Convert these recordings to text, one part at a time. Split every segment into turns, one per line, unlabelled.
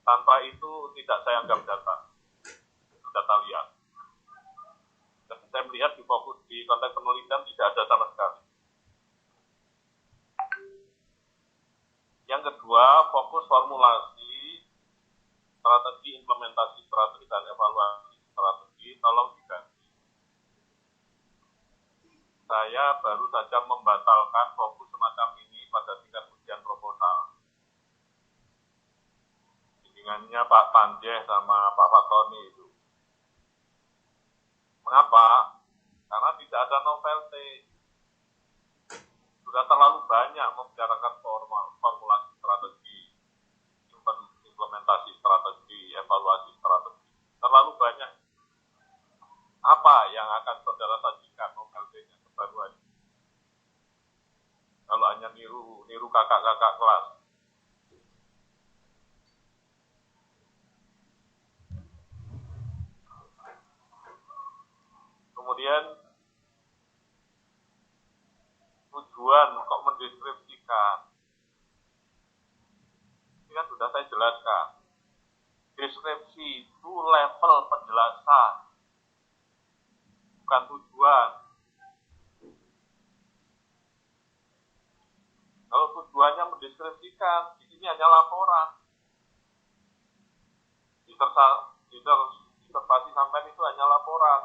tanpa itu tidak saya anggap data liar. Dan saya melihat di fokus di konteks penelitian tidak ada sama sekali. Yang kedua, fokus formulasi strategi, implementasi strategi, dan evaluasi strategi tolong diganti. Saya baru saja membatalkan fokus semacam ini pada tingkat ujian proposal. Bimbingannya Pak Panjeh sama Pak Fatoni itu. Mengapa? Karena tidak ada novelty. Sudah terlalu banyak membicarakan formulasi strategi, implementasi strategi, evaluasi strategi. Terlalu banyak. Apa yang akan saudara sajikan novelty-nya kebaruan? Kalau hanya niru kakak-kakak kelas. Kemudian tujuan kok mendeskripsikan. Ini kan sudah saya jelaskan. Deskripsi itu level penjelasan, bukan tujuan. Kalau tujuannya mendeskripsikan, di sini hanya laporan. Disertasi sampai itu hanya laporan.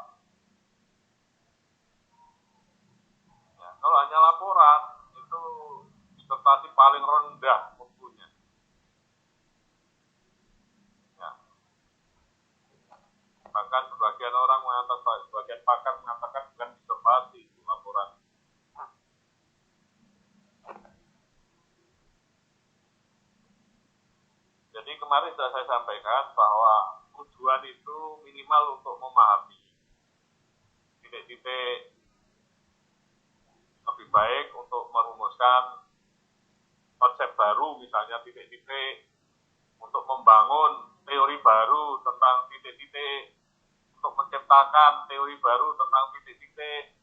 Ya, kalau hanya laporan, itu disertasi paling rendah mutunya. Ya. Bahkan sebagian orang mengatakan, sebagian pakar mengatakan bukan disertasi itu laporan. Jadi kemarin sudah saya sampaikan bahwa tujuan itu minimal untuk memahami titik-titik, lebih baik untuk merumuskan konsep baru, misalnya titik-titik, untuk membangun teori baru tentang titik-titik, untuk menciptakan teori baru tentang titik-titik.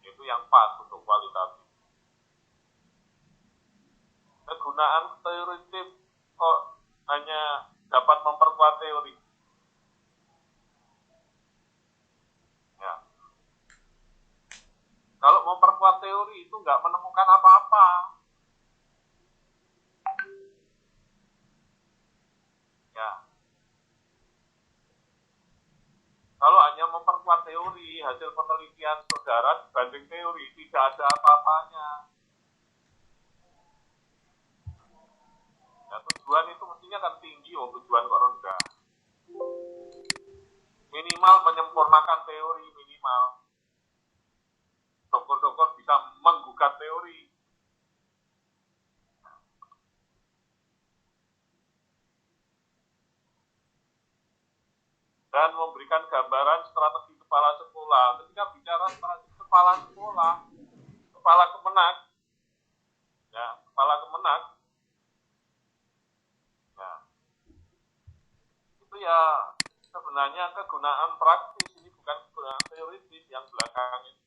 Itu yang pas untuk kualitatif. Kegunaan teoritif kok hanya dapat memperkuat teori. Ya. Kalau memperkuat teori itu nggak menemukan apa-apa. Ya. Kalau hanya memperkuat teori, hasil penelitian saudara dibanding teori tidak ada apa-apanya. Ya, tujuan itu mestinya kan tinggi, tujuan kok rendah. Minimal menyempurnakan teori, minimal. Dokter-dokter bisa menggugat teori. Dan memberikan gambaran strategi kepala sekolah. Ketika bicara strategi kepala sekolah, kepala kemenak, ya, kepala kemenak, ya, itu ya sebenarnya kegunaan praktis, ini bukan kegunaan teoritis yang belakangan ini.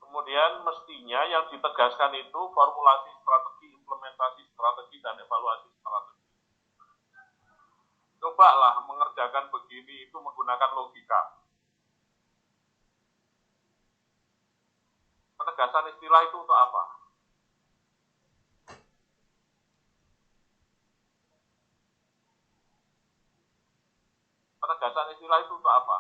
Kemudian mestinya yang ditegaskan itu formulasi strategi, implementasi strategi, dan evaluasi strategi. Cobalah mengerjakan begini itu menggunakan logika. Penegasan istilah itu untuk apa? Penegasan istilah itu untuk apa?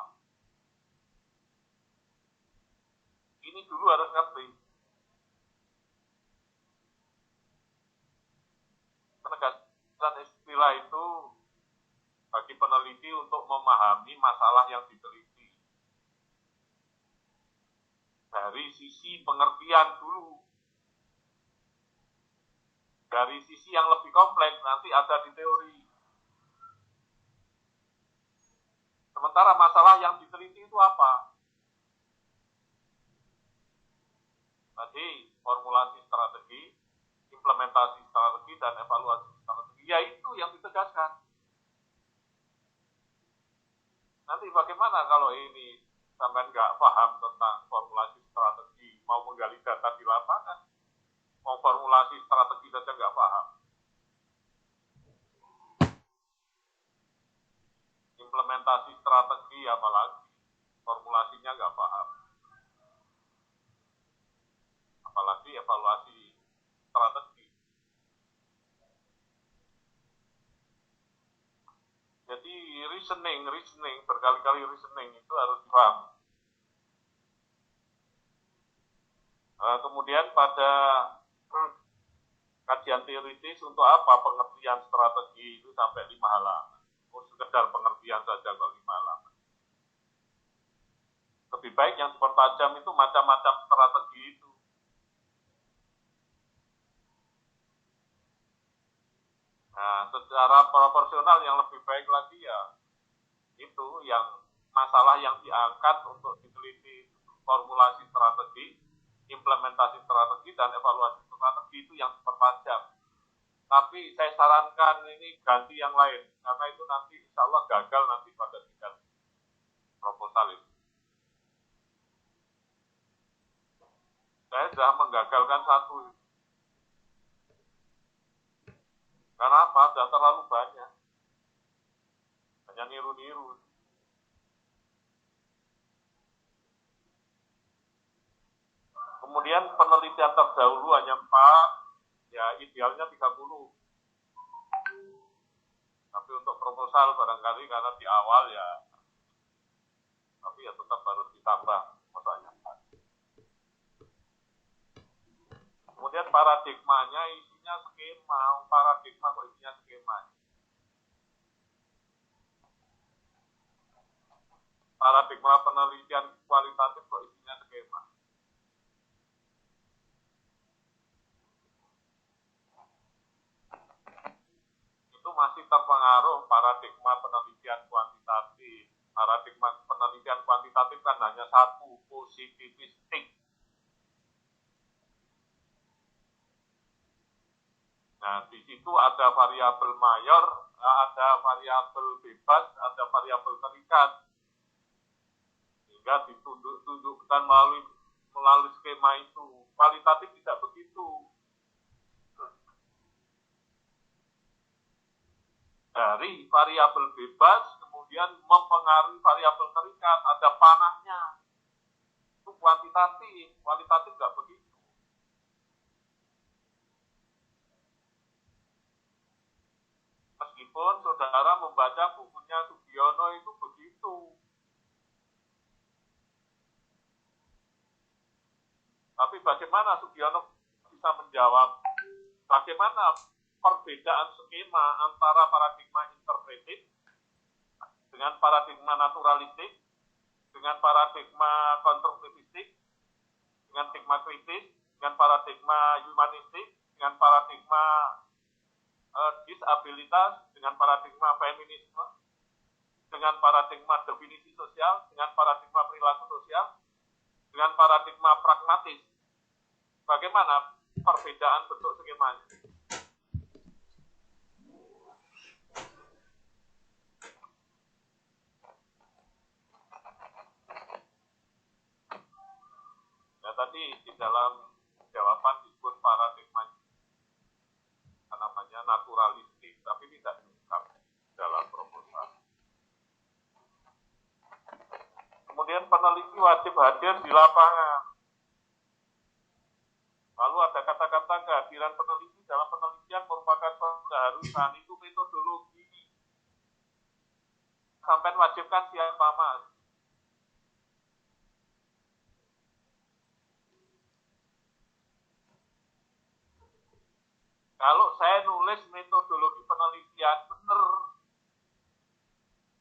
Ini dulu harus ngerti. Penegasan istilah itu bagi peneliti untuk memahami masalah yang diteliti. Dari sisi pengertian dulu. Dari sisi yang lebih kompleks nanti ada di teori. Sementara masalah yang diteliti itu apa? Tadi formulasi strategi, implementasi strategi, dan evaluasi strategi. Ya itu yang ditegaskan. Nanti bagaimana kalau ini sampai nggak paham tentang formulasi strategi, mau menggali data di lapangan? implementasi strategi apalagi formulasinya nggak paham, apalagi evaluasi strategi. Jadi reasoning berkali-kali reasoning itu harus dipahami. Kemudian pada kajian teoritis untuk apa pengertian strategi itu sampai 5 halaman? Sekedar pengertian saja kok 5 halaman. Lebih baik yang dipertajam itu macam-macam strategi itu. Nah, secara proporsional yang lebih baik lagi ya itu yang masalah yang diangkat untuk diteliti formulasi strategi, implementasi strategi, dan evaluasi strategi itu yang dipertajam. Tapi saya sarankan ini ganti yang lain, karena itu nanti insya Allah gagal nanti pada tingkat proposal itu. Saya sudah menggagalkan satu. Karena apa? Sudah terlalu banyak. Hanya niru-niru. Kemudian penelitian terdahulu hanya 4, ya idealnya 30. Tapi untuk proposal barangkali karena di awal ya, tapi ya tetap harus ditambah masanya. Kemudian paradigmanya isinya skema, paradigma kok isinya skema. Paradigma penelitian kualitatif kok isinya skema. Itu masih terpengaruh paradigma penelitian kuantitatif. Paradigma penelitian kuantitatif kan hanya satu, positivistik. Nah, di situ ada variabel mayor, ada variabel bebas, ada variabel terikat. Sehingga ditunduk-tundukkan melalui skema itu. Kualitatif tidak begitu. Dari variabel bebas kemudian mempengaruhi variabel terikat, ada panahnya. Itu kuantitatif, kualitatif nggak begitu. Meskipun saudara membaca bukunya Sugiono itu begitu. Tapi bagaimana Sugiono bisa menjawab bagaimana perbedaan skema antara paradigma interpretif dengan paradigma naturalistik, dengan paradigma konstruktivistik, dengan paradigma kritis, dengan paradigma humanistik, dengan paradigma disabilitas, dengan paradigma feminisme, dengan paradigma definisi sosial, dengan paradigma perilaku sosial, dengan paradigma pragmatis. Bagaimana perbedaan bentuk skemanya? Ya tadi di dalam jawaban disebut paradigma namanya naturalistik, tapi tidak diungkap dalam proposal. Kemudian peneliti wajib hadir di lapangan. Lalu ada kata-kata kehadiran peneliti dalam penelitian merupakan suatu keharusan, itu metodologi. Sampai wajibkan siapa mas? Kalau saya nulis metodologi penelitian, benar.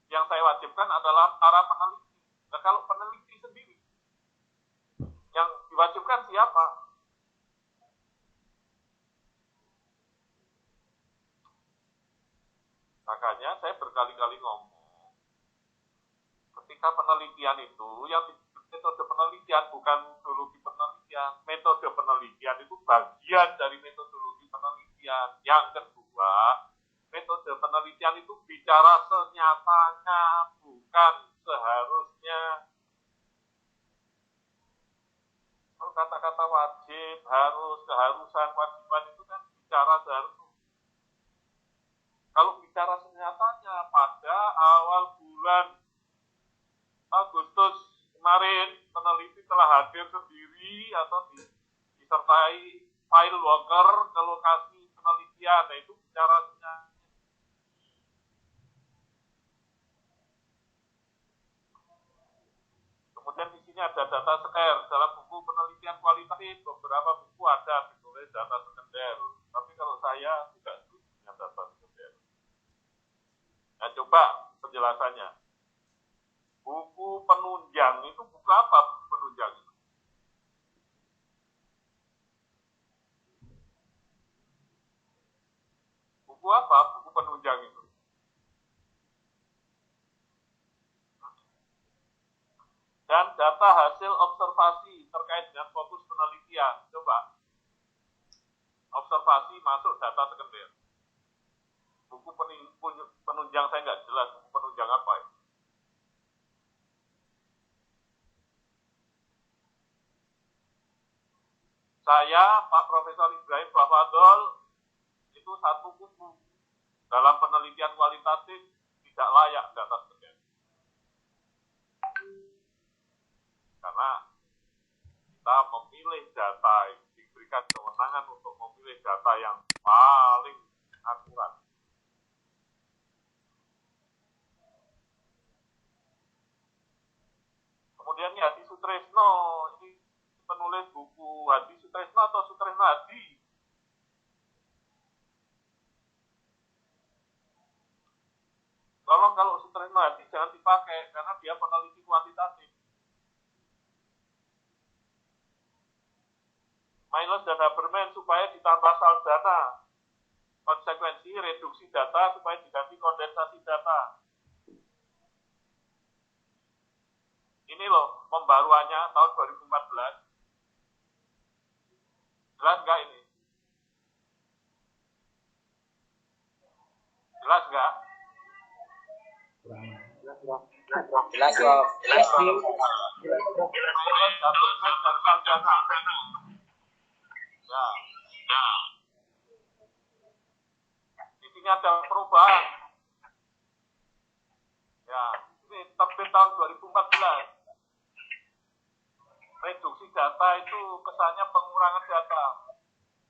Yang saya wajibkan adalah para peneliti. Nah, kalau peneliti sendiri, yang diwajibkan siapa? Makanya saya berkali-kali ngomong, ketika penelitian itu, yang metode penelitian bukan metodologi penelitian. Metode penelitian itu bagian dari metodologi penelitian. Yang kedua, metode penelitian itu bicara senyatanya, bukan seharusnya. Kalau kata-kata wajib, harus, keharusan, kewajiban itu kan bicara seharusnya. Kalau bicara senyatanya, pada awal bulan hadir sendiri atau disertai file locker ke lokasi penelitian. Nah, itu caranya. Kemudian di sini ada data sekunder. Dalam buku penelitian kualitatif beberapa buku ada ditulis data sekunder. Tapi kalau saya tidak setuju dengan data sekunder. Nah, coba penjelasannya. Buku penunjang itu buku apa? Buku penunjang itu? Buku apa? Buku penunjang itu. Dan data hasil observasi terkait dengan fokus penelitian. Coba. Observasi masuk data sekunder. Buku penunjang saya nggak jelas. Buku penunjang apa ya? Saya, Pak Profesor Ibrahim Bafadol, itu satu buku dalam penelitian kualitatif tidak layak data sekunder. Karena kita memilih data, diberikan kewenangan untuk memilih data yang paling akurat. Kemudian Hadi Sutresno, ini penulis buku Hadi Sutresno atau Sutresno Hadi. Tolong kalau Sutresno Hadi jangan dipakai karena dia peneliti kuantitatif. Miles dan Haberman supaya ditambah saldana, konsekuensi reduksi data supaya diganti kondensasi data. Ini loh pembaruannya tahun 2014. Jelas nggak ini? Jelas nggak?
Jelas kok.
Miles, Haberman, dan saldana. Ya. Di sini ada perubahan. Ya, ini terbit tahun 2014. Reduksi data itu kesannya pengurangan data.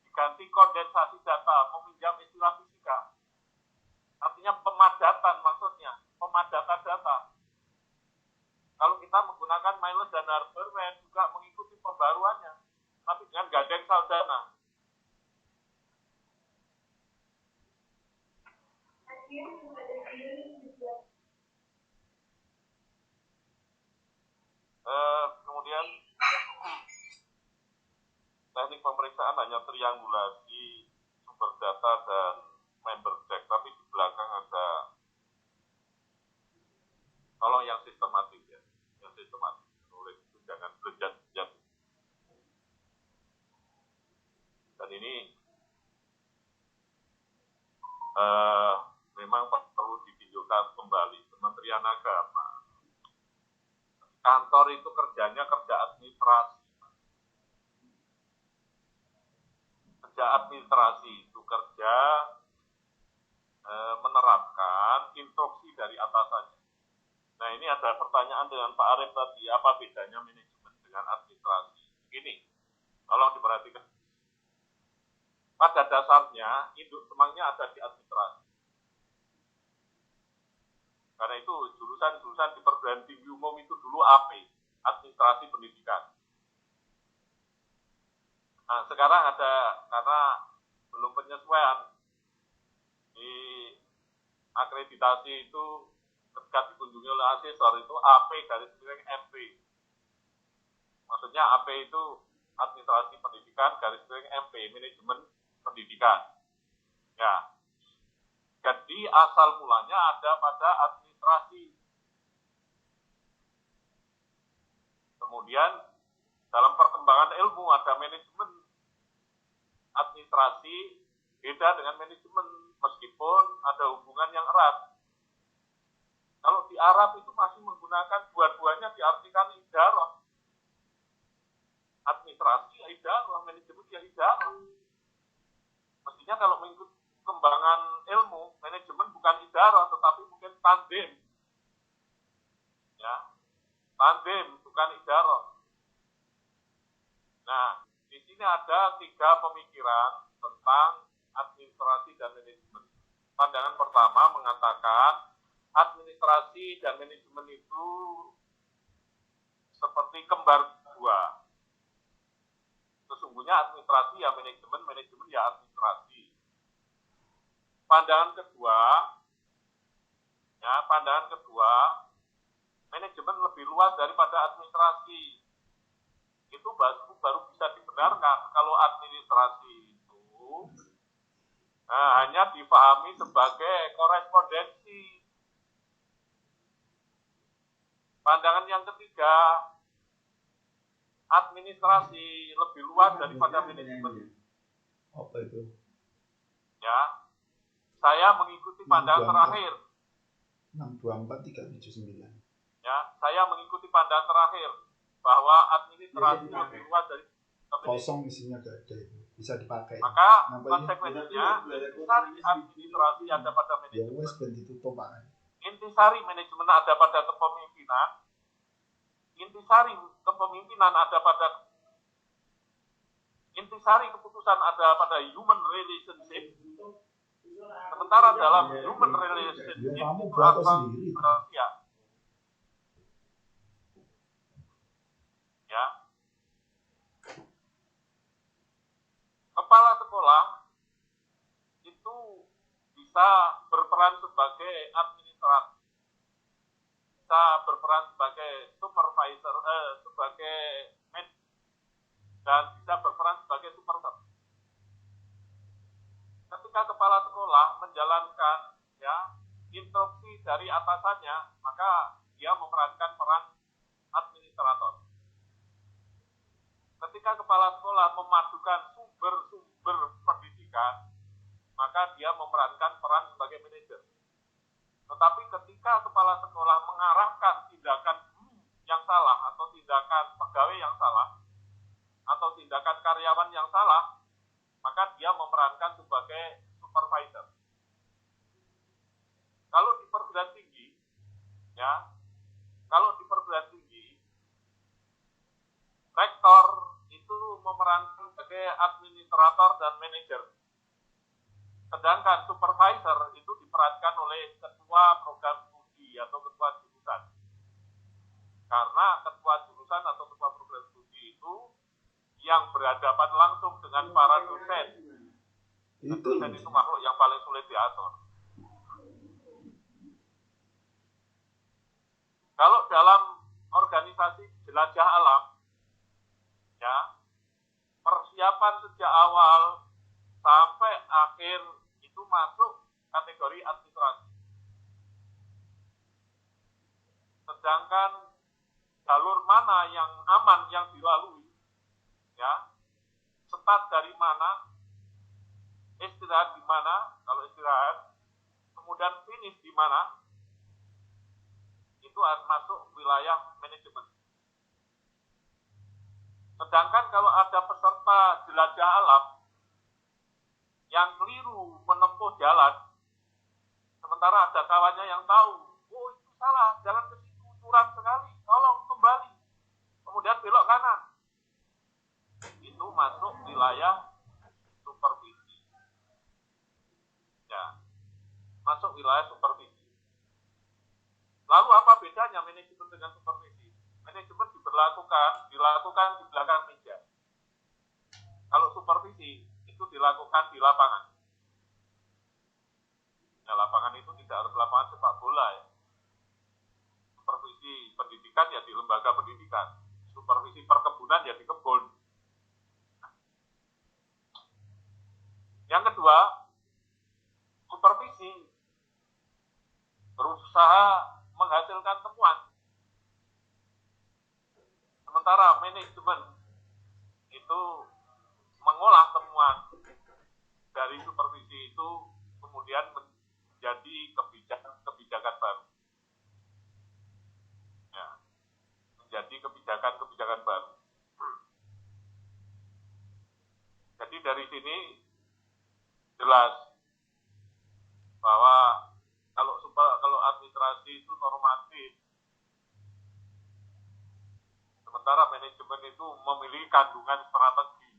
Diganti kondensasi data, meminjam istilah fisika. Artinya pemadatan maksudnya, pemadatan data. Kalau kita menggunakan Miles dan Haberman juga mengikuti pembaruannya, tapi dengan gandeng saldana. Kemudian teknik pemeriksaan hanya triangulasi sumber data dan member check, tapi di belakang ada tolong yang sistematis ya, yang sistematis nulis itu jangan bejat-bejat. Dan ini memang perlu ditinjaukan kembali Kementerian Agama. Kantor itu kerjanya kerja administrasi. Kerja administrasi itu kerja menerapkan instruksi dari atasannya. Nah, ini ada pertanyaan dengan Pak Arif tadi, apa bedanya manajemen dengan administrasi? Begini, tolong diperhatikan. Pada dasarnya, induk semangnya ada di administrasi. Karena itu jurusan-jurusan di perguruan tinggi umum itu dulu AP, administrasi pendidikan. Nah, sekarang ada, karena belum penyesuaian di akreditasi itu ketika dikunjungi oleh asesor itu AP garis miring MP. Maksudnya AP itu administrasi pendidikan garis miring MP, manajemen pendidikan. Ya. Jadi asal mulanya ada pada administrasi. Kemudian dalam perkembangan ilmu ada manajemen. Administrasi beda dengan manajemen meskipun ada hubungan yang erat. Kalau di Arab itu masih menggunakan dua-duanya diartikan idarah. Administrasi ya idarah, manajemen ya idarah. Mestinya kalau mengikut perkembangan ilmu, manajemen bukan idarah tetapi mungkin tandem. Ya. Tandem bukan idarah. Nah, di sini ada 3 pemikiran tentang administrasi dan manajemen. Pandangan pertama mengatakan administrasi dan manajemen itu seperti kembar dua. Sesungguhnya administrasi ya manajemen, manajemen ya administrasi. Pandangan kedua, manajemen lebih luas daripada administrasi. Itu baru bisa dibenarkan kalau administrasi itu hanya difahami sebagai korespondensi. Pandangan yang ketiga, administrasi lebih luas daripada manajemen.
Apa itu?
Ya, saya mengikuti pandangan terakhir.
624379.
Ya, saya mengikuti pandangan terakhir bahwa administrasi lebih luas dari
kosong isinya gak ada itu, bisa dipakai.
Maka konsekuensinya intisari administrasi ada pada manajemen. Intisari manajemen ada pada kepemimpinan. Intisari kepemimpinan ada pada intisari keputusan ada pada human relationship. Sementara dalam human relationship itu asal manusia. Ya. Kepala sekolah itu bisa berperan sebagai administrator, bisa berperan sebagai supervisor, sebagai manager, dan bisa berperan sebagai supervisor. Ketika kepala sekolah menjalankan instruksi dari atasannya, maka dia memerankan peran administrator. Ketika kepala sekolah memadukan sumber-sumber pendidikan, maka dia memerankan peran sebagai manajer. Tetapi ketika kepala sekolah mengarahkan tindakan guru yang salah, atau tindakan pegawai yang salah, atau tindakan karyawan yang salah, maka dia memerankan sebagai supervisor. Kalau di perguruan tinggi, rektor itu memerankan sebagai administrator dan manajer. Sedangkan supervisor itu diperankan oleh ketua program studi atau ketua jurusan. Karena ketua jurusan atau ketua program studi itu yang berhadapan langsung dengan para dosen. Dosen itu makhluk yang paling sulit diatur. Kalau dalam organisasi jelajah alam, persiapan sejak awal sampai akhir itu masuk kategori administrasi. Sedangkan jalur mana yang aman yang dilalui, start dari mana, istirahat di mana, kalau istirahat, kemudian finish di mana, itu masuk wilayah manajemen. Sedangkan kalau ada peserta jelajah alam yang keliru menempuh jalan, sementara ada kawannya yang tahu, oh itu salah, jalan ke situ curam sekali, tolong kembali, kemudian belok kanan, itu masuk wilayah supervisi. Masuk wilayah supervisi. Lalu apa bedanya manajemen dengan supervisi? Manajemen dilakukan di belakang meja. Kalau supervisi itu dilakukan di lapangan. Lapangan itu tidak harus lapangan sepak bola ya. Supervisi pendidikan ya di lembaga pendidikan. Supervisi perkebunan ya di kebun. Yang kedua, supervisi berusaha menghasilkan temuan. Sementara manajemen itu mengolah temuan dari supervisi itu kemudian menjadi kebijakan baru. Menjadi kebijakan baru. Jadi dari sini jelas bahwa kalau administrasi itu normatif, Sementara manajemen itu memiliki kandungan strategi.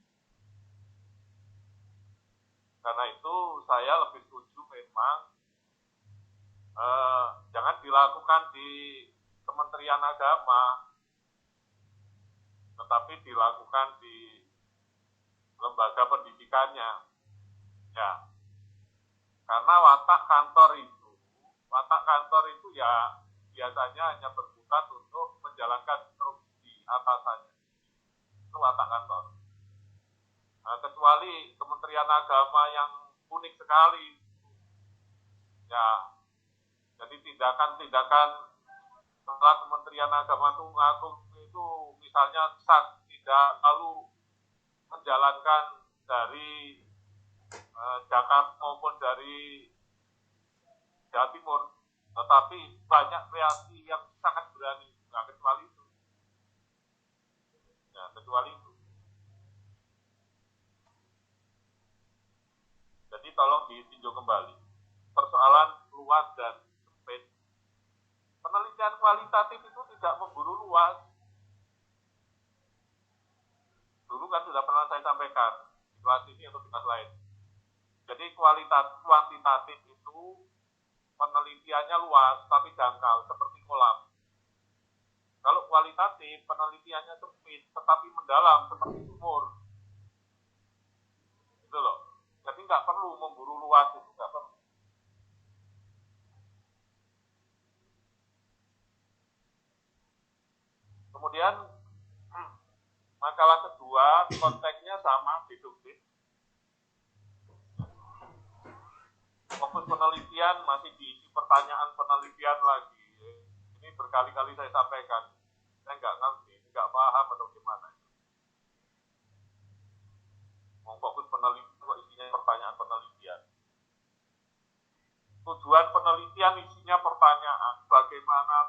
Karena itu saya lebih setuju memang jangan dilakukan di Kementerian Agama, tetapi dilakukan di lembaga pendidikannya. Ya, karena watak kantor itu ya biasanya hanya berkutat untuk menjalankan instruksi atasannya. Itu watak kantor. Nah, kecuali Kementerian Agama yang unik sekali, ya, jadi tindakan-tindakan setelah Kementerian Agama itu misalnya tidak lalu menjalankan dari Jakarta maupun dari Jawa Timur, tetapi banyak reaksi yang sangat berani. Nah, kecuali itu. Ya, kecuali itu. Jadi tolong ditinjau kembali. Persoalan luas dan sempit. Penelitian kualitatif itu tidak memburu luas. Dulu kan sudah pernah saya sampaikan di kelas ini atau di kelas lain. Jadi kuantitatif itu penelitiannya luas tapi dangkal seperti kolam. Kalau kualitatif penelitiannya sempit tetapi mendalam seperti sumur. Gitu loh. Jadi nggak perlu memburu luas, itu nggak perlu. Kemudian makalah kedua konteksnya sama deduktif. Fokus penelitian masih diisi pertanyaan penelitian lagi. Ini berkali-kali saya sampaikan. Saya nggak ngerti, nggak paham atau gimana. Mau fokus penelitian kok isinya pertanyaan penelitian. Tujuan penelitian isinya pertanyaan bagaimana.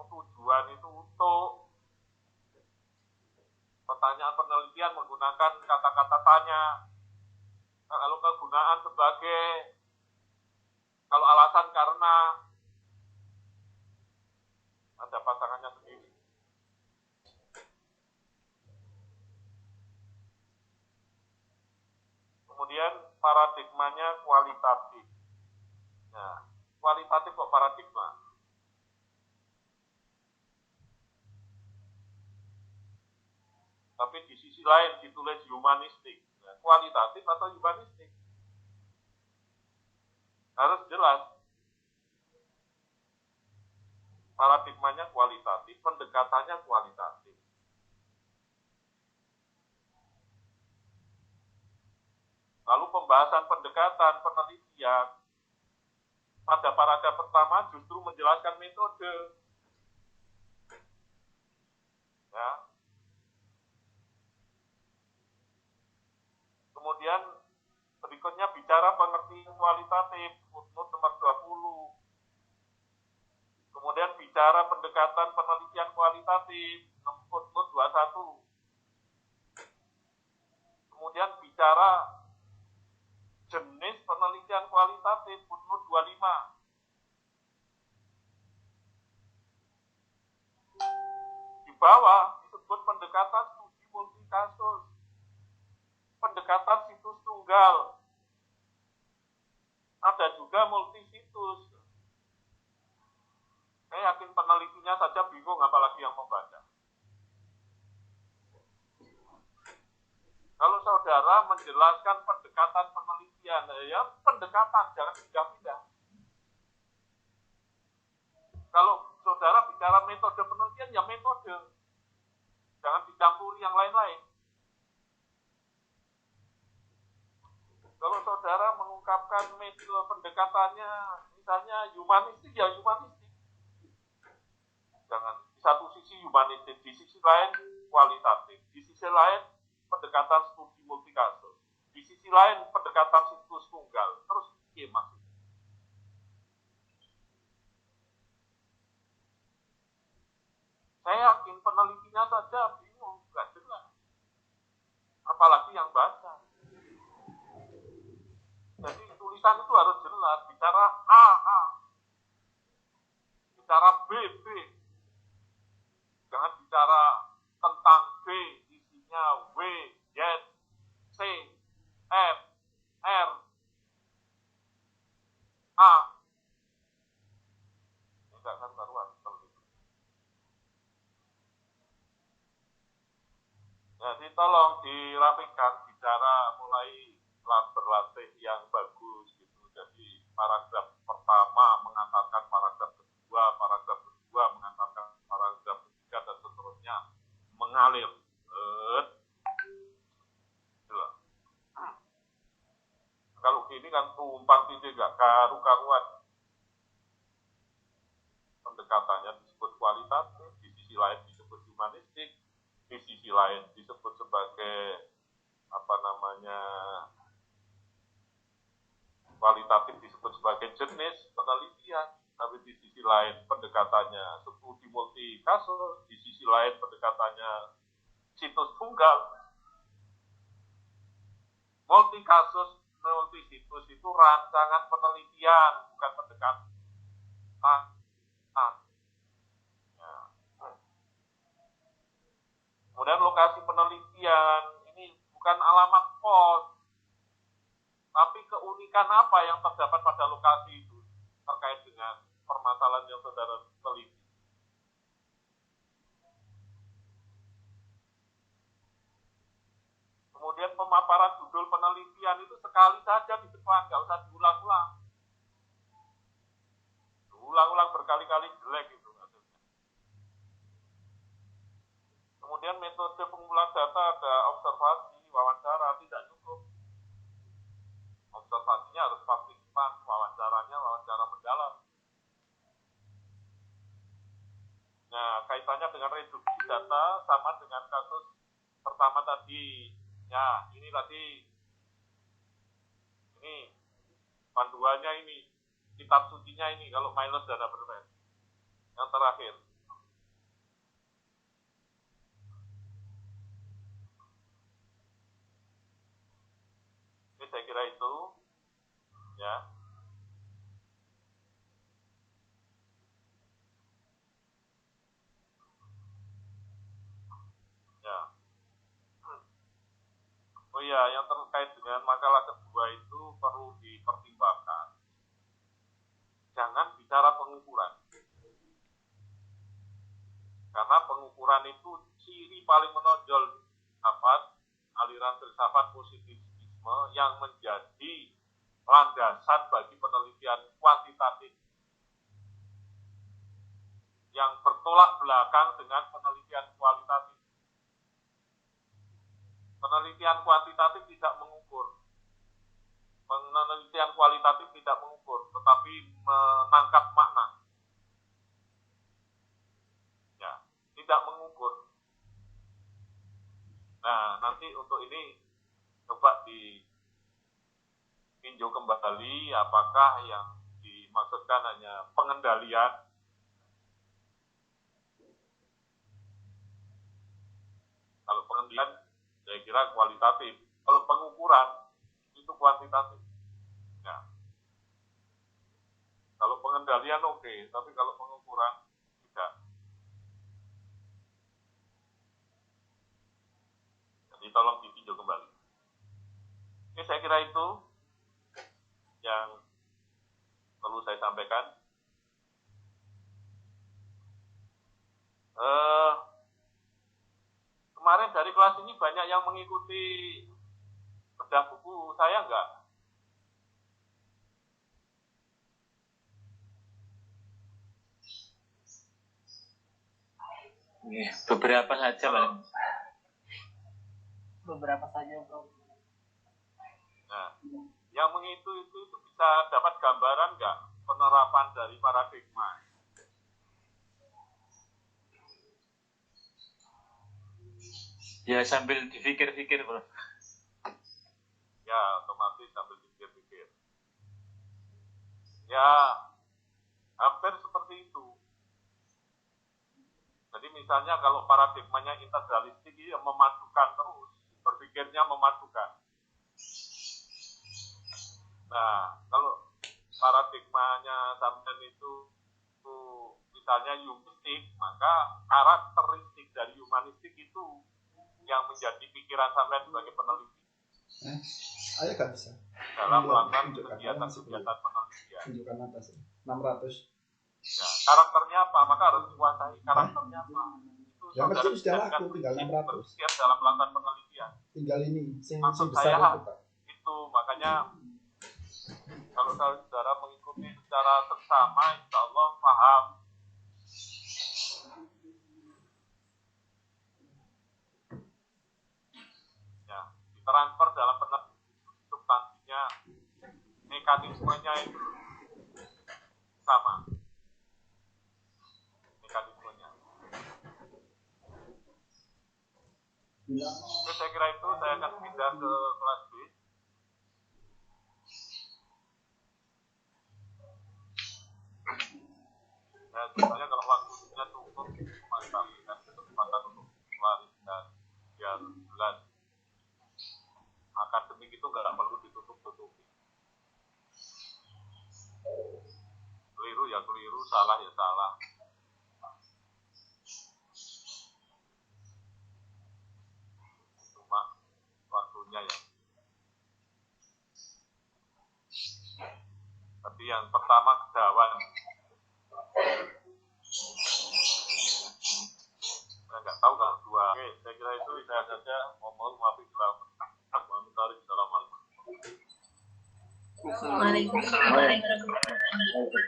Tujuan itu untuk pertanyaan penelitian menggunakan kata-kata tanya. Nah, kalau kegunaan sebagai, kalau alasan karena ada pasangannya sendiri. Kemudian paradigmanya kualitatif. Nah, kualitatif kok paradigma? Tapi di sisi lain ditulis humanistik. Nah, kualitatif atau humanistik? Harus jelas. Paradigmanya kualitatif, pendekatannya kualitatif. Lalu pembahasan pendekatan penelitian pada paragraf pertama justru menjelaskan metode. Ya. Kemudian berikutnya bicara pengertian kualitatif, footnote nomor 20. Kemudian bicara pendekatan penelitian kualitatif, footnote 21. Kemudian bicara jenis penelitian kualitatif, footnote 25. Di bawah disebut pendekatan studi multikasus, pendekatan situs tunggal, ada juga multisitus. Saya yakin penelitinya saja bingung, apalagi yang membaca. Kalau saudara menjelaskan pendekatan penelitian, ya pendekatan, jangan pindah-pindah. Kalau saudara bicara metode penelitian, ya metode. Jangan dicampuri yang lain-lain. Kalau saudara mengungkapkan metode pendekatannya, misalnya humanistik, ya humanistik. Jangan di satu sisi humanistik, di sisi lain kualitatif, di sisi lain pendekatan studi multikasus, di sisi lain pendekatan situs tunggal. Terus maksudnya. Saya yakin penelitinya saja bingung, nggak jelas. Apalagi yang baca. Jadi tulisan itu harus jelas, bicara A, bicara B, Jadi tolong dirapikan, bicara mulai berlatih yang bagus gitu. Jadi paragraf pertama mengantarkan paragraf kedua mengantarkan paragraf ketiga dan seterusnya mengalir. Kalau gini kan tumpang tindih gak karu-karuan. Pendekatannya disebut kualitatif, di sisi lain disebut humanistik, di sisi lain disebut sebagai kualitatif disebut sebagai jenis penelitian, tapi di sisi lain pendekatannya studi multi kasus, di sisi lain pendekatannya situs tunggal. Multi kasus, multi situs itu rancangan penelitian, bukan pendekatan. Kemudian lokasi penelitian ini bukan alamat kos, tapi keunikan apa yang terdapat pada lokasi itu terkait dengan permasalahan yang saudara teliti. Kemudian pemaparan judul penelitian itu sekali saja di depan, nggak usah diulang-ulang. Diulang-ulang berkali-kali jelek itu hasilnya. Kemudian metode pengumpulan data ada observasi, wawancara, tidak cukup. Observasinya harus partisipan, wawancaranya wawancara mendalam. Nah, kaitannya dengan reduksi data sama dengan kasus pertama tadi. Ya, ini tadi, ini panduannya ini, kitab sucinya ini, kalau minus dana bermain. Yang terakhir. Ini saya kira itu, ya. Ya. Oh iya, yang terkait dengan makalah kedua itu perlu dipertimbangkan. Jangan bicara pengukuran. Karena pengukuran itu ciri paling menonjol aliran filsafat positivisme yang menjadi landasan bagi penelitian kuantitatif yang bertolak belakang dengan penelitian kualitatif. Penelitian kuantitatif tidak mengukur, penelitian kualitatif tidak mengukur, tetapi menangkap makna. Ya, tidak mengukur. Nah, nanti untuk ini coba ditinjau kembali apakah yang dimaksudkan hanya pengendalian. Kalau pengendalian saya kira kualitatif. Kalau pengukuran itu kuantitatif. Ya. Kalau pengendalian oke, tapi kalau pengukuran tidak. Jadi tolong ditinjau kembali. Oke, saya kira itu yang perlu saya sampaikan. Kemarin dari kelas ini banyak yang mengikuti bedah buku saya enggak?
Beberapa saja, Bang.
Beberapa saja, Bro.
Nah, yang mengikuti itu bisa dapat gambaran enggak penerapan dari paradigma?
Ya, sambil dipikir-pikir, Bro.
Ya, otomatis sambil dipikir-pikir. Ya, hampir seperti itu. Jadi misalnya kalau paradigmanya integralistik, ya memadukan terus, berpikirnya memadukan. Nah, kalau paradigmanya sampean itu misalnya humanistik, maka karakteristik dari humanistik itu yang menjadi pikiran sampean sebagai peneliti.
Ayo kan bisa.
Dalam melakukan kegiatan penelitian.
Tunjukkan atas 600.
Ya, karakternya apa? Maka harus dikuasai karakternya apa. Itu
Yang
saudara
kecil sudah
dijadikan
laku, tinggal
prinsip
600.
berpikir dalam melakukan penelitian.
Tinggal ini, yang
Maksud
besar
saya
itu Pak.
itu makanya kalau saudara mengikuti secara seksama, insya Allah paham. Ya, ditransfer dalam substansinya, mekanismenya itu sama. Mekanismenya. Oke, saya kira itu saya akan pindah ke kelas B. Ya, sebenarnya kalau waktunya cukup, maka berikan kesempatan untuk klarifikasi biar jelas. Akademik itu nggak perlu ditutup-tutupi. Keliru ya keliru, salah ya salah. Cuma waktunya ya. Tapi yang pertama kedawan. Saya nggak tahu kalau dua. Oke, saya kira itu saya saja. Mohon maaf bila Assalamualaikum.
Waalaikumsalam warahmatullahi wabarakatuh.